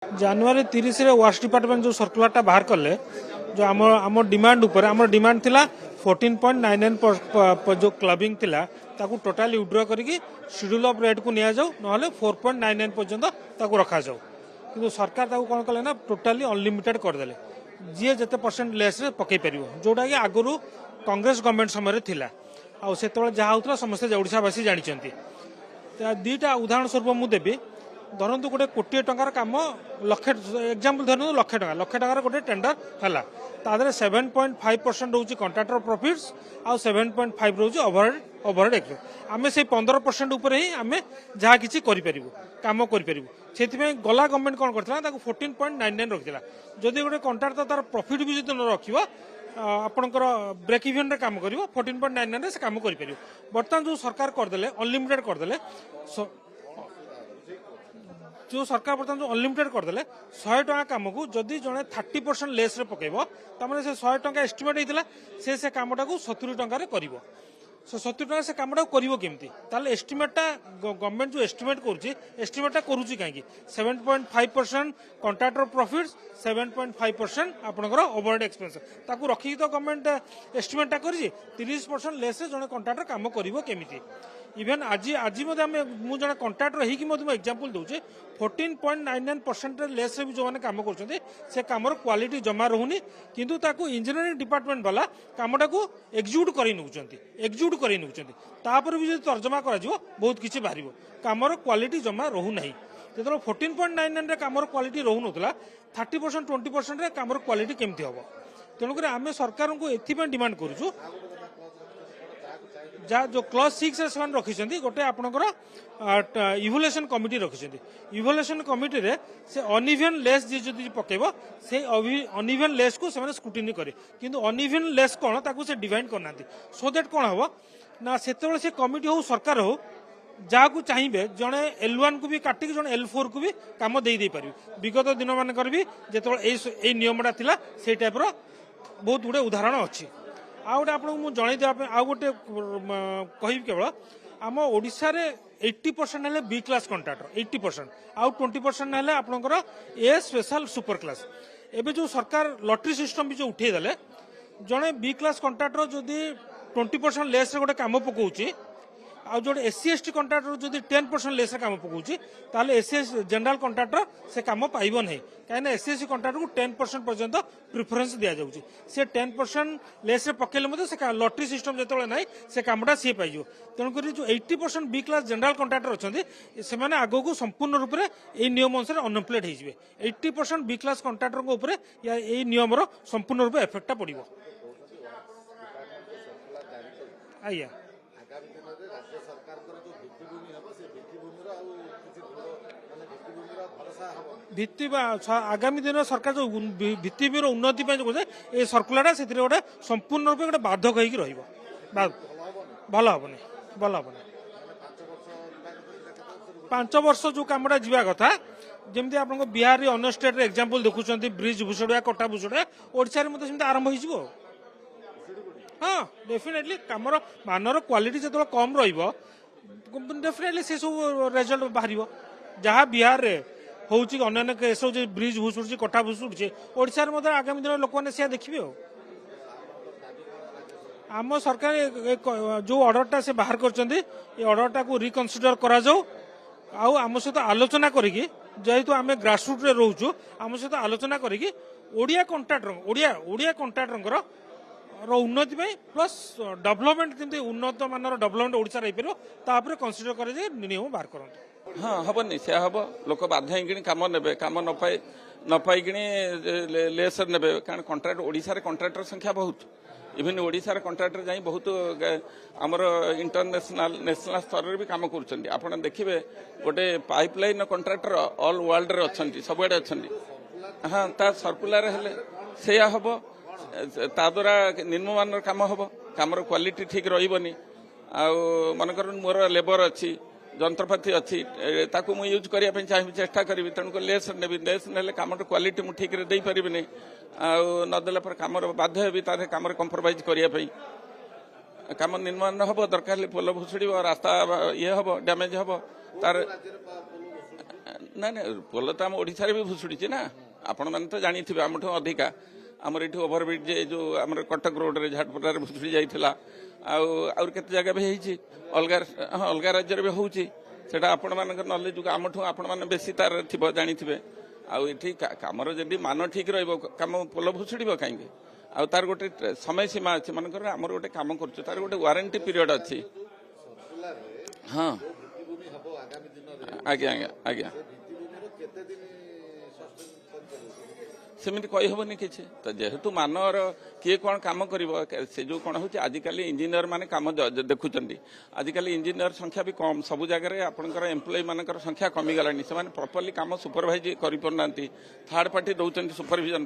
जनवरी 30 रे vast department जो circular बाहर कले जो आम डिमांड उपर आम डिमांड थिला 14.99 जो क्लबिंग थिला ताकू टोटाली विड्रॉ करके शेड्यूल ऑफ रेट को निया जाऊ नहले 4.99 पर्यंत ताकू रखा जाऊ किंतु सरकार ताकू कोन कले ना टोटाली अनलिमिटेड कर देले जी जते परसेंट लेस रे पकई परिवो जोटा कि आगुरु कांग्रेस गवर्नमेंट समय थिला आ सेतबे जहा होतला समस्त ओडिशावासी जानिचंती दुईटा उदाहरण स्वरूप मु देबी धरतु गोटे कोटी टंकार काम लक्षे एग्जांपल धरतु लक्ष टंकार गोटे टेंडर है तादे 7.5% रोचे कंट्राक्टर प्रॉफिट्स आ 7.5 रोचे ओवरहेड एक्सपेंस आम से 15% उपर ही आम जहाँ किसी काम करूँ से गला गवर्नमेंट कौन करता 14.99 रखिला जदि गोटे कंट्राक्टर तार प्रॉफिट भी जो न रखिबो आपणकर ब्रेक इवन रे काम करिवो 14.99 रे से काम करि परिवो वर्तमान जो सरकार करदेले अनलिमिटेड करदेले जो सरकार बर्तमान जो अनलिमिटेड करदेले 100 टका काम को जदि जड़े 30% लेस रे पकेबो तमाने से 100 टका एस्टिमेट होइतिला से कामटा को 70 टका रे करिवो 70 टका से कामटा करिवो केमती ताले एस्टिमेटटा गवर्नमेंट जो एस्टिमेट करूची एस्टिमेटटा करूची काहेकि 7.5% कंट्राक्टर प्रॉफिट्स 7.5% आपनकर ओवरहेड एक्सपेंस ताकू रखी तो गवर्नमेंट एस्टिमेटटा करी 30% लेस रे जने कंट्राक्टर काम करिवो केमिति इवेन आज आज मु जन कंट्राक्टर हो एग्जांपल दूचे 14.99% लेस रे भी जो मैंने काम कर कामर क्वालिटी जमा रहुनी किंतु ताकू इंजीनियरिंग डिपार्टमेंट वाला कामटा को एक्जिक्यूट कर तापर भी जो तर्जमा करा बहुत किसी बाहर कामर क्वालिटी जमा रहू नहीं जो 14.99 रे कामर क्वालिटी रहू नथला 30% 20% रे कामर क्वालिटी केमती हम तेणुक आम सरकार को एथि डिमांड करूँ जा जो क्लॉज 6 से रखी गोटे आपणकर इवोल्यूशन कमिटी रखी इवोल्यूशन कमिटी रे से अनइवन लेस जी पकेब से अनइवन लेस को से स्क्रूटिनी करे किंतु अनइवन लेस कौन ताकू से डिवाइन करना सो दैट कौन हम ना से कमिटी हो सरकार हो जहाँ को चाहिए जड़े L1 को भी काटिक जड़े L4 को भी काम दे पारे विगत दिन मानक भी जो नियमटा थिला से टाइप बहुत गुड़े उदाहरण अच्छी आ गोटे आपको जनईदे आउ गोटे कह केवल आम ओडिशा रे 80% है बी क्लास कंट्राक्टर 80% आउ 20% है आपंकर ए स्पेशल सुपर क्लास एबे जो सरकार लॉटरी सिस्टम भी जो उठे देले जड़े बी क्लास कंट्राक्टर जदि 20% लेस रे गोटे काम पकाउची आ जो एससी एसटी कंट्राक्टर जदि 10% लेस काम पकाउची ताले एससी जनरल कंट्राक्टर से काम पाइबो नहीं कहीं एससी एसटी कंट्राक्टर को 10% पर्यंत प्रिफरेंस दिया जाउची से 10% लेस पकेले मते से लॉटरी सिस्टम जेतले नाही से कामटा सी पाइजो तेणुक जो 80% बी क्लास जनरल कंट्राक्टर अछंती से माने आगो को संपूर्ण रूप से ए नियम अनुसार अनएम्प्लॉयड हो जिवे 80% बी क्लास कंट्राक्टर को ऊपर या ए नियम रो संपूर्ण रूप इफेक्ट पड़िबो आया भित्ति आगामी दिन सरकार जो भित्तिभूमिर उन्नति ये सर्कुलर से गोटे संपूर्ण रूप गोटे बाधक हो भल हेनी 5 वर्ष जो कमटा जावा कथा जमी आप बिहार अन्य स्टेट एग्जांपल देखुं ब्रिज भूषुड़ा कटा भूषुड़ा ओडिशा रे आरंभ हो हाँ डेफिनेटली कमर मानर क्वालिटी जो कम डेफिनेटली से सब रिजल्ट बाहर जहाँ बिहार रे होची अन्य केस ब्रिज भूसुड़ी कटा भूसुड़ी ओडिशा रे आगामी दिन लोक मैंने देखिए आम सरकार जो ऑर्डरटा से बाहर कर ऑर्डरटा को रिकनसीडर करा जाऊ आम सहित आलोचना करी जेहेतु आम ग्रासरूट रे रोचु आम सहित आलोचना करी ओडिया कंट्राक्टर उन्नति प्लस डेवलपमेंट केमती उन्नत मानर डेवलपमेंट ओडिशा रही पारे कनसीडर कर नियम बाहर करते हाँ हेनी से हम लोक बाध्य कि कम ने कम न पाई लेस ने कारण कंट्राक्ट ओडिशा रे कंट्राक्टर संख्या बहुत इवन ओडिशा रे कंट्राक्टर जाई बहुत आमर इंटरनेशनल नेशनल स्तर रे भी काम कर आप देखिए गोटे पाइपलाइन कंट्राक्टर ऑल वर्ल्ड रे अच्छा सबुआड़े अच्छा हाँ ता सर्कुलर हेले से हम ता द्वारा निम्नमान काम हम कामर क्वालिटी ठीक रही मनकर मोर लेबर अच्छी जंत्रपाति अच्छी ताकू मु यूज करने चाहिए चेष्टा करी तेणुक लेस ने कम क्वालिटी मुझे ठीक दे पारि नदेला पर कम बाध्य भी तार कम कंप्रोमाइज करने कम निर्माण हम दरकार पोल भुसुड़ रास्ता ये हम डैमेज हम तार ନା ନା ପୋଲ ତ ଆମ ଓଡ଼ିଶାରେ ବି ଭୁଷୁଡ଼ିଛି ନା ଆପଣମାନେ ତ ଜାଣିଥିବେ ଆମଠୁ ଅଧିକା ଆମର ଏଠି ଓଭରବ୍ରିଜ୍ ଯୋଉ ଆମର କଟକ ରୋଡରେ ଝାଟପଡ଼ାରେ ଭୁଷୁଡ଼ି ଯାଇଥିଲା ଆଉ ଆହୁରି କେତେ ଜାଗା ବି ହେଇଛି ଅଲଗା ରାଜ୍ୟରେ ବି ହଉଛି ସେଟା ଆପଣମାନଙ୍କର ନଲେଜକୁ ଆମଠୁ ଆପଣମାନେ ବେଶୀ ତାର ଥିବ ଜାଣିଥିବେ ଆଉ ଏଠି କାମର ଯଦି ମାନ ଠିକ ରହିବ କାମ ପୋଲ ଭୁଷୁଡ଼ିବ କାହିଁକି ଆଉ ତାର ଗୋଟେ ସମୟ ସୀମା ଅଛି ମନେକର ଆମର ଗୋଟେ କାମ କରୁଛୁ ତାର ଗୋଟେ ୱାରେଣ୍ଟି ପିରିୟଡ଼ ଅଛି ହଁ ଆଜ୍ଞା ଆଜ୍ଞା ଆଜ୍ଞା ସେମିତି କହିହେବନି କିଛି ତ ଯେହେତୁ ମାନର କିଏ କ'ଣ କାମ କରିବ ସେ ଯୋଉ କ'ଣ ହେଉଛି ଆଜିକାଲି ଇଞ୍ଜିନିୟର ମାନେ କାମ ଦେଖୁଛନ୍ତି ଆଜିକାଲି ଇଞ୍ଜିନିୟର ସଂଖ୍ୟା ବି କମ୍ ସବୁ ଜାଗାରେ ଆପଣଙ୍କର ଏମ୍ପ୍ଲୟି ମାନଙ୍କର ସଂଖ୍ୟା କମିଗଲାଣି ସେମାନେ ପ୍ରପରଲି କାମ ସୁପରଭାଇଜ କରିପାରୁନାହାନ୍ତି ଥାର୍ଡ ପାର୍ଟି ଦଉଛନ୍ତି ସୁପରଭିଜନ